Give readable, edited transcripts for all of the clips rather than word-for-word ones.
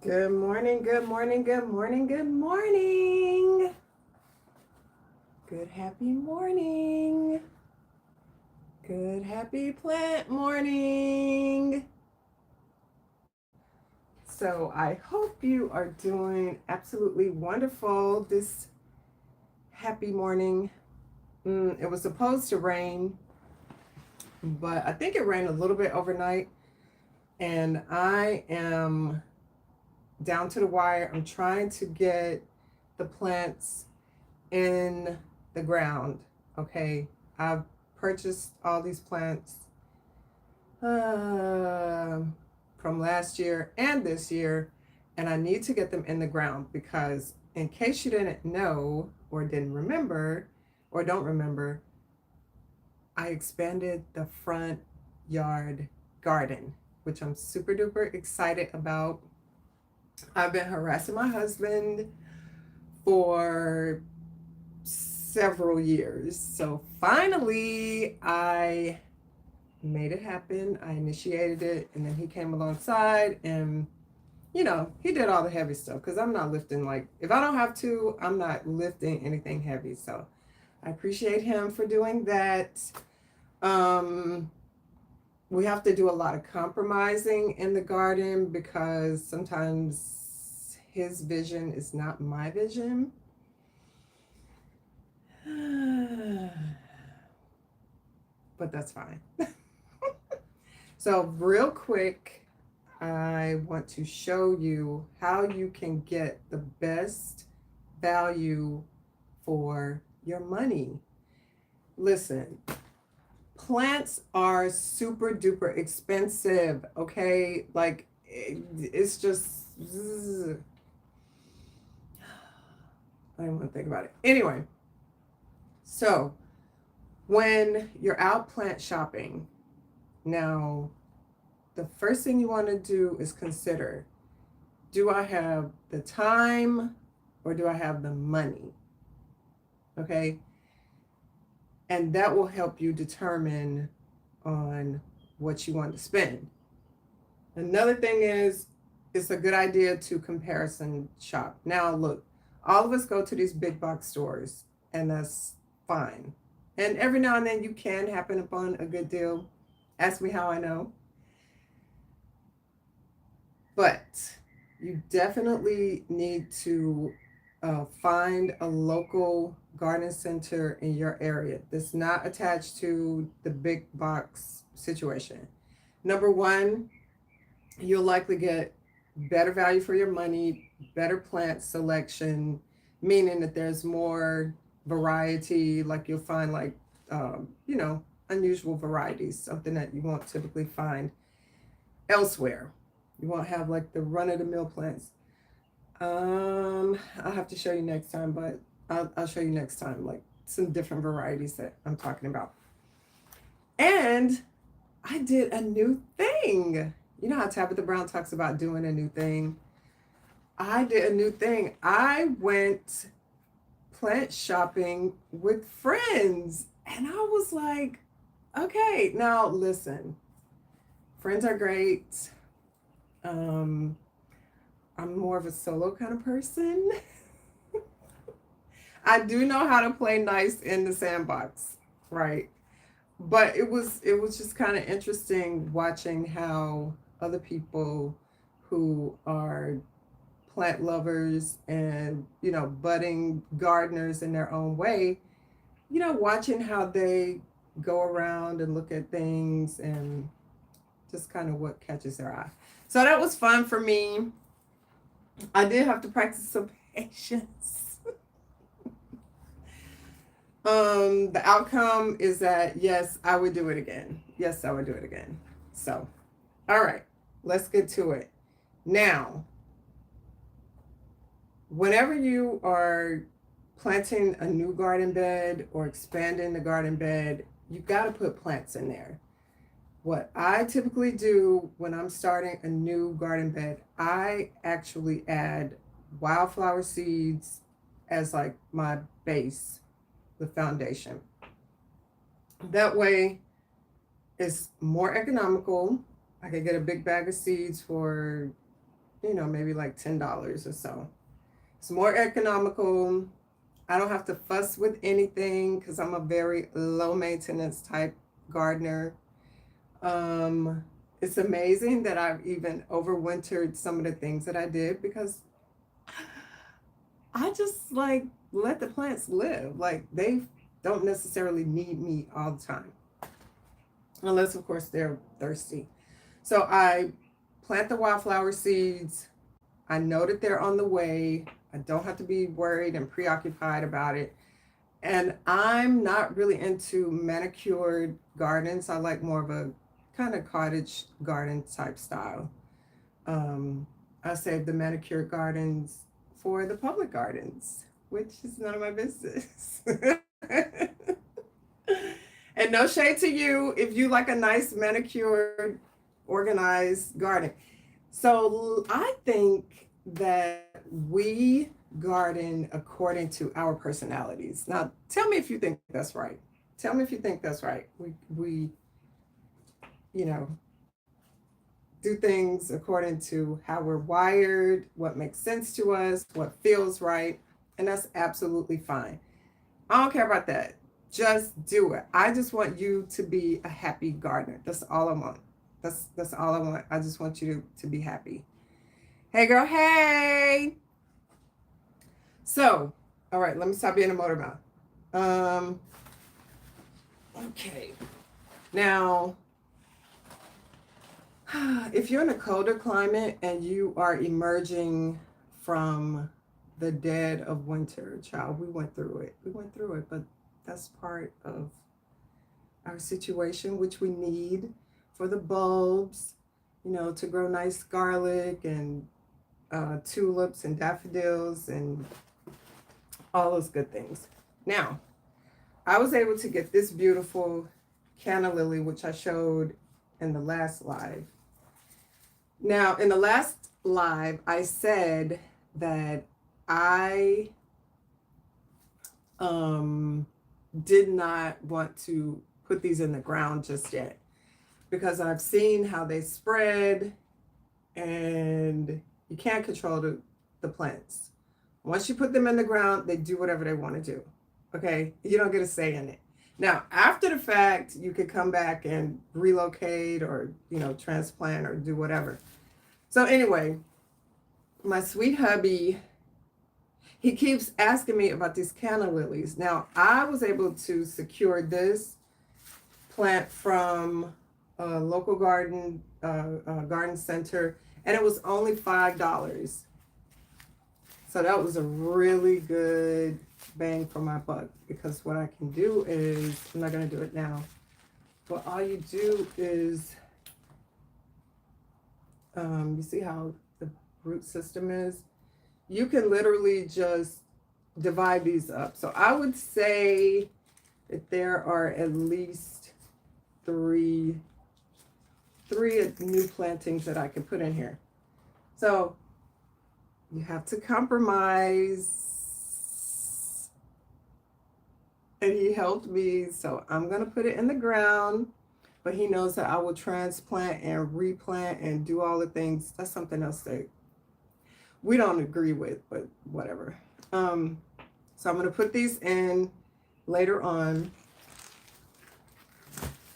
Good morning, good morning, good morning, good morning. Good happy morning. Good happy plant morning. So I hope you are doing absolutely wonderful this happy morning. It was supposed to rain, but I think it rained a little bit overnight, and I am down to the wire. I'm trying to get the plants in the ground. Okay, I've purchased all these plants uh, from last year and this year, and I need to get them in the ground because, in case you didn't know or didn't remember or don't remember, I expanded the front yard garden, which I'm super duper excited about. I've been harassing my husband for several years. So finally, I made it happen. I initiated it, and then he came alongside, and he did all the heavy stuff because I'm not lifting, like, if I don't have to, I'm not lifting anything heavy. So I appreciate him for doing that. Um, we have to do a lot of compromising in the garden because sometimes his vision is not my vision. But that's fine. So, real quick, I want to show you how you can get the best value for your money. Listen, plants are super duper expensive, okay? Like, it's just, I don't want to think about it. Anyway, so when you're out plant shopping, now the first thing you want to do is consider, do I have the time or do I have the money? Okay. And that will help you determine on what you want to spend. Another thing is, it's a good idea to comparison shop. Now, look, all of us go to these big box stores, and that's fine. And every now and then you can happen upon a good deal. Ask me how I know. But you definitely need to find a local garden center in your area that's not attached to the big box situation. Number one, you'll likely get better value for your money, better plant selection, meaning that there's more variety. Like you'll find, like, unusual varieties, something that you won't typically find elsewhere. You won't have like the run of the mill plants. I'll have to show you next time, but I'll show you next time, like some different varieties that I'm talking about. And I did a new thing. You know how Tabitha Brown talks about doing a new thing? I did a new thing. I went plant shopping with friends. And I was like, okay, now listen, friends are great. Um, I'm more of a solo kind of person. I do know how to play nice in the sandbox, right? But it was just kind of interesting watching how other people who are plant lovers and budding gardeners in their own way, watching how they go around and look at things and just kind of what catches their eye. So that was fun for me. I did have to practice some patience. The outcome is that yes, I would do it again. Yes, I would do it again. So, all right, let's get to it. Now, whenever you are planting a new garden bed or expanding the garden bed, you got to put plants in there. What I typically do when I'm starting a new garden bed, I actually add wildflower seeds as like my base, the foundation. That way, it's more economical. I could get a big bag of seeds for you know, maybe like $10 or so. It's more economical. I don't have to fuss with anything because I'm a very low maintenance type gardener. Um, it's amazing that I've even overwintered some of the things that I did because I just like let the plants live. Like they don't necessarily need me all the time, unless of course they're thirsty. So I plant the wildflower seeds. I know that they're on the way. I don't have to be worried and preoccupied about it. And I'm not really into manicured gardens. I like more of a kind of cottage garden type style. I save the manicured gardens for the public gardens, which is none of my business. And no shade to you if you like a nice manicured, organized garden. So I think that we garden according to our personalities. Now, tell me if you think that's right. Tell me if you think that's right. We you know, do things according to how we're wired, what makes sense to us, what feels right, and that's absolutely fine. I don't care about that. Just do it. I just want you to be a happy gardener. That's all I want. That's all I want. I just want you to be happy. Hey girl, hey. So, all right, let me stop being a motor mouth. Okay. Now, if you're in a colder climate and you are emerging from the dead of winter, child, we went through it. We went through it, but that's part of our situation, which we need for the bulbs, you know, to grow nice garlic and tulips and daffodils and all those good things. Now, I was able to get this beautiful canna lily, which I showed in the last live. Now, in the last live, I said that I did not want to put these in the ground just yet because I've seen how they spread and you can't control the plants. Once you put them in the ground, they do whatever they want to do. Okay? You don't get a say in it. Now, after the fact, you could come back and relocate or, you know, transplant or do whatever. So anyway, my sweet hubby, he keeps asking me about these canna lilies. Now, I was able to secure this plant from a local garden center, and it was only $5. So that was a really good bang for my buck because what I can do is, I'm not going to do it now, but all you do is, you see how the root system is? You can literally just divide these up. So I would say that there are at least three new plantings that I can put in here. So you have to compromise. And he helped me. So I'm going to put it in the ground. But he knows that I will transplant and replant and do all the things. That's something else that we don't agree with, but whatever. So I'm going to put these in later on.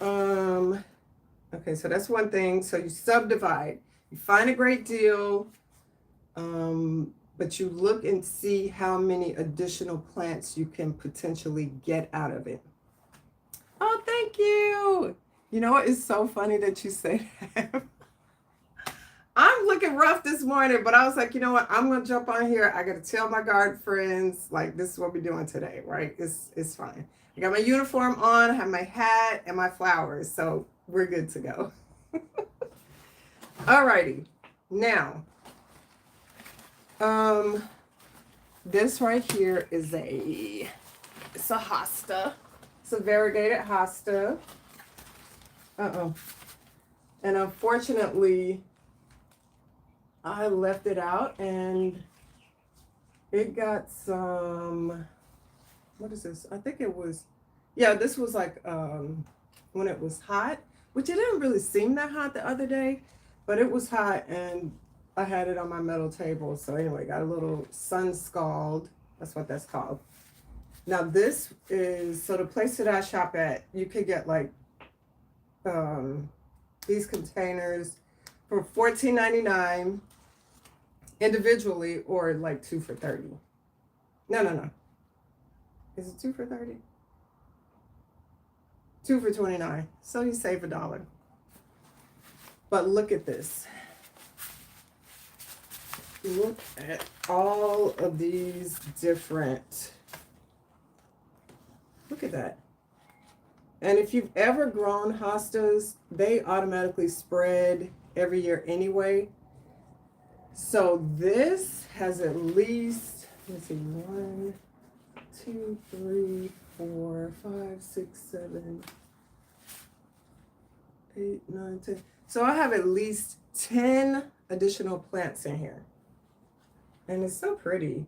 Okay, so that's one thing. So you subdivide. You find a great deal, but you look and see how many additional plants you can potentially get out of it. Oh, thank you. You know what? It's so funny that you say that. I'm looking rough this morning, but I was like, you know what? I'm gonna jump on here. I gotta tell my garden friends, like, this is what we're doing today, right? It's fine. I got my uniform on, I have my hat and my flowers, so we're good to go. Alrighty. Now, this right here is it's a hosta. It's a variegated hosta. And unfortunately, I left it out and it got some, what is this? I think it was, yeah, this was like when it was hot, which it didn't really seem that hot the other day, but it was hot and I had it on my metal table. So anyway, got a little sun scald. That's what that's called. Now this is, so the place that I shop at, you could get like these containers for $14.99 individually, or like 2 for $30. No. Is it 2 for $30? 2 for $29. So you save $1. But look at this. Look at all of these different, look at that. And if you've ever grown hostas, they automatically spread every year anyway. So this has at least, let's see, 1, 2, 3, 4, 5, 6, 7, 8, 9, 10. So I have at least 10 additional plants in here. And it's so pretty.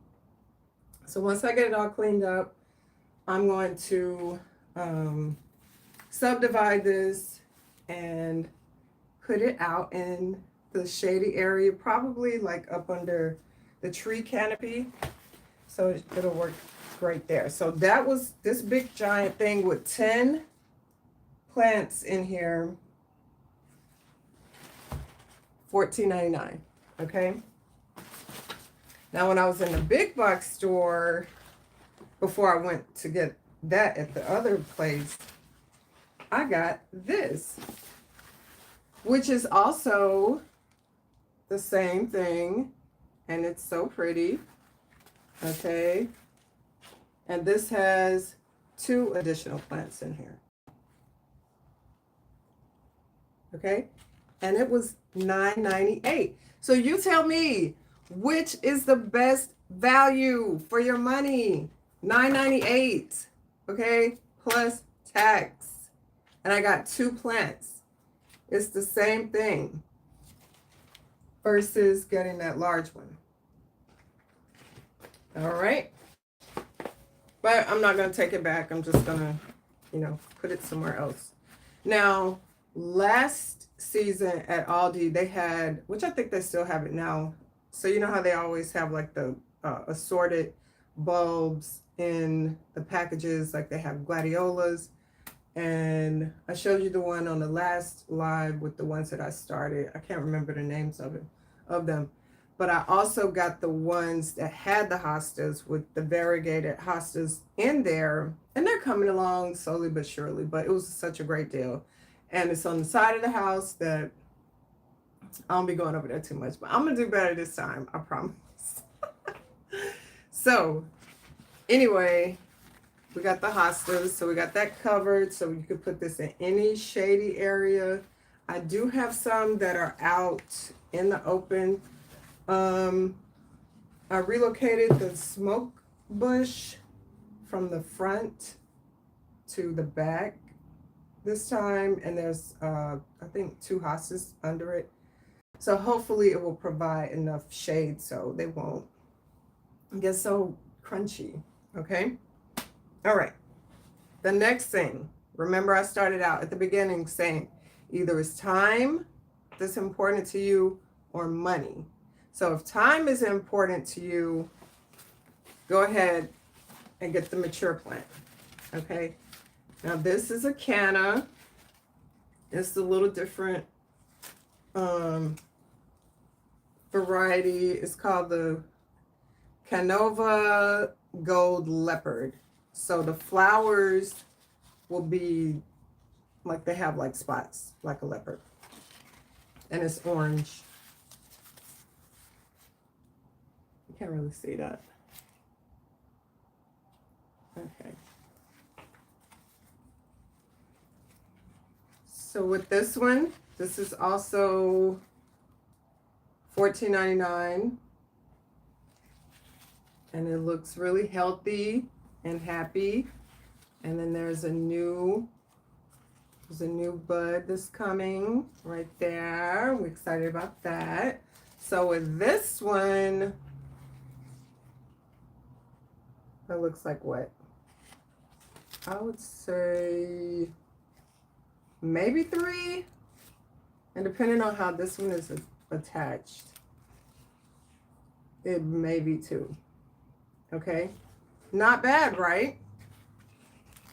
So once I get it all cleaned up, I'm going to subdivide this and put it out in the shady area, probably like up under the tree canopy. So it'll work great there. So that was this big giant thing with 10 plants in here, $14.99. Okay. Now, when I was in the big box store, before I went to get that at the other place, I got this, which is also the same thing, and it's so pretty. Okay. And this has 2 additional plants in here. Okay. And it was $9.98. So you tell me, which is the best value for your money? $9.98. Okay. Plus tax. And I got 2 plants. It's the same thing versus getting that large one. All right. But I'm not going to take it back. I'm just going to, put it somewhere else. Now, last season at Aldi, they had, which I think they still have it now. So you know how they always have like the assorted bulbs in the packages, like they have gladiolas. And I showed you the one on the last live with the ones that I started. I can't remember the names of them. But I also got the ones that had the hostas with the variegated hostas in there. And they're coming along slowly but surely. But it was such a great deal. And it's on the side of the house that I won't be going over there too much. But I'm going to do better this time. I promise. So, anyway, we got the hostas. So we got that covered. So you could put this in any shady area. I do have some that are out in the open. I relocated the smoke bush from the front to the back this time, and there's I think 2 hostas under it, so hopefully it will provide enough shade so they won't get so crunchy. Okay. All right, the next thing, remember I started out at the beginning saying either it's time that's important to you or money. So if time is important to you, go ahead and get the mature plant. Okay. Now this is a canna. It's a little different variety. It's called the Canova Gold Leopard. So the flowers will be like they have like spots like a leopard. And it's orange. You can't really see that. Okay. So with this one, this is also $14.99. And it looks really healthy and happy. And then there's a new bud that's coming right there. We're excited about that. So with this one, that looks like what? I would say maybe 3. And depending on how this one is attached. It may be 2. Okay. Not bad, right?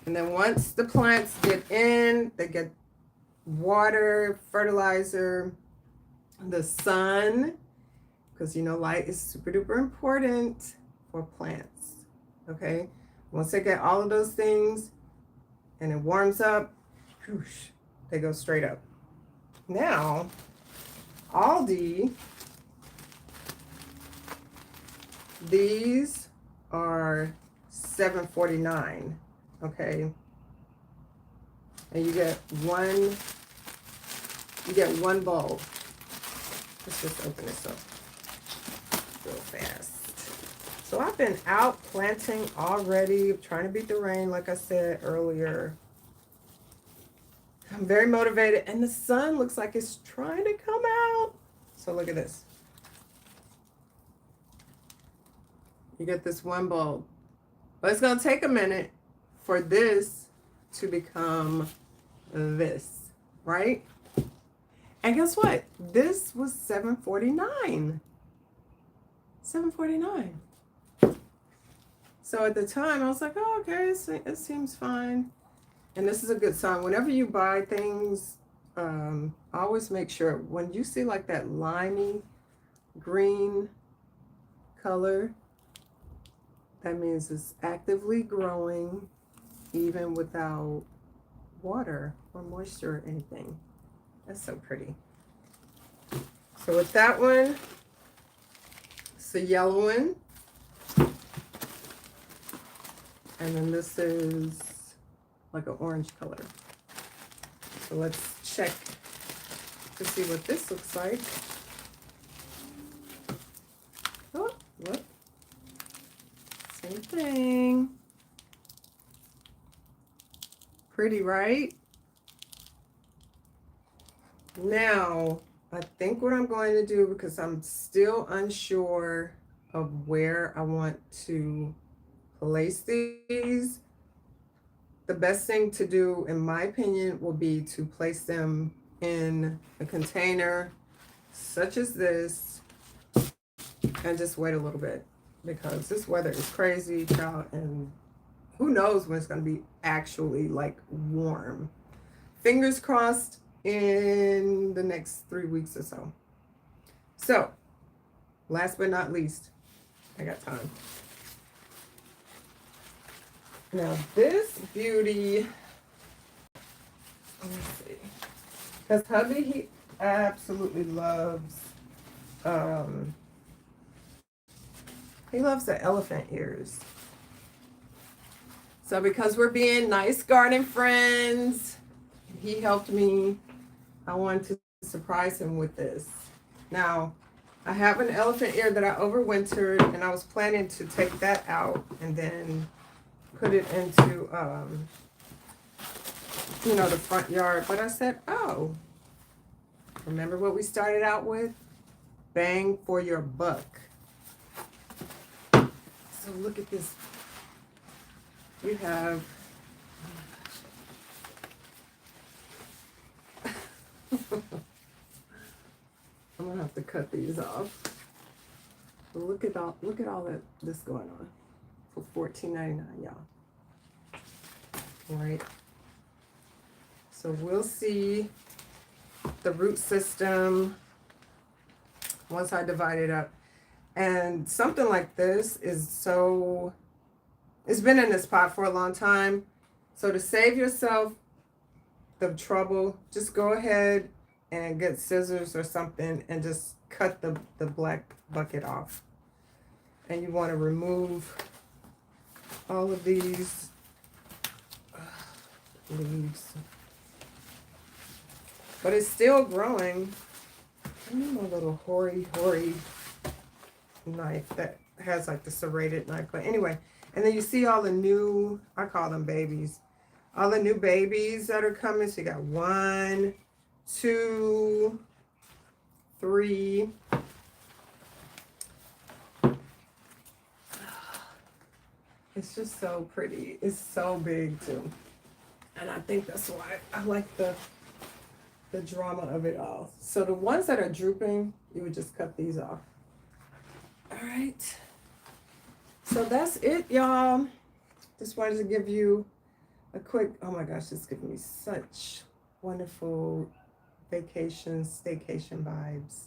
And then once the plants get in, they get water, fertilizer, the sun, because you know light is super duper important for plants. Okay. Once they get all of those things and it warms up, whoosh, they go straight up. Now, Aldi, these are $7.49. Okay. And you get one bulb. Let's just open this up real fast. So I've been out planting already, trying to beat the rain, like I said earlier. I'm very motivated, and the sun looks like it's trying to come out. So look at this. You get this one bulb. But it's going to take a minute for this to become this, right? And guess what? This was $7.49. $7.49. So at the time, I was like, oh, okay, it seems fine. And this is a good sign. Whenever you buy things, always make sure when you see like that limey green color, that means it's actively growing even without water or moisture or anything. That's so pretty. So with that one, it's a yellow one. And then this is like an orange color. So let's check to see what this looks like. Oh, look. Same thing. Pretty, right? Now, I think what I'm going to do, because I'm still unsure of where I want to place these, the best thing to do, in my opinion, will be to place them in a container such as this and just wait a little bit, because this weather is crazy, child, and who knows when it's going to be actually like warm. Fingers crossed in the next 3 weeks or so. So, last but not least, I got time. Now this beauty, let me see, because hubby, he absolutely loves, he loves the elephant ears. So because we're being nice garden friends, he helped me. I wanted to surprise him with this. Now, I have an elephant ear that I overwintered, and I was planning to take that out and then put it into, the front yard. But I said, oh, remember what we started out with? Bang for your buck. So look at this. You have, I'm gonna have to cut these off. But look at all that this going on for $14.99, y'all. All right. So we'll see the root system once I divide it up. And something like this is so, it's been in this pot for a long time. So to save yourself the trouble, just go ahead and get scissors or something and just cut the black bucket off. And you want to remove all of these leaves. But it's still growing. I need my little hoary knife that has like the serrated knife. But anyway, and then you see all the new, I call them babies, all the new babies that are coming. So you got 1, 2, 3. It's just so pretty. It's so big too. And I think that's why I like the drama of it all. So the ones that are drooping, you would just cut these off. All right. So that's it, y'all. Just wanted to give you a quick, oh my gosh, it's giving me such wonderful vacation, staycation vibes.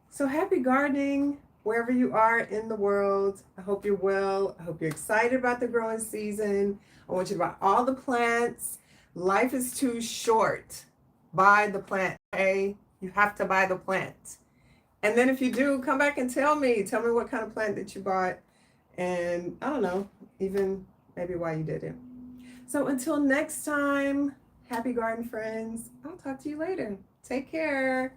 So happy gardening wherever you are in the world. I hope you're well. I hope you're excited about the growing season. I want you to buy all the plants. Life is too short. Buy the plant, okay? You have to buy the plant. And then if you do, come back and tell me. Tell me what kind of plant that you bought. And I don't know, even maybe why you did it. So until next time, happy garden friends. I'll talk to you later. Take care.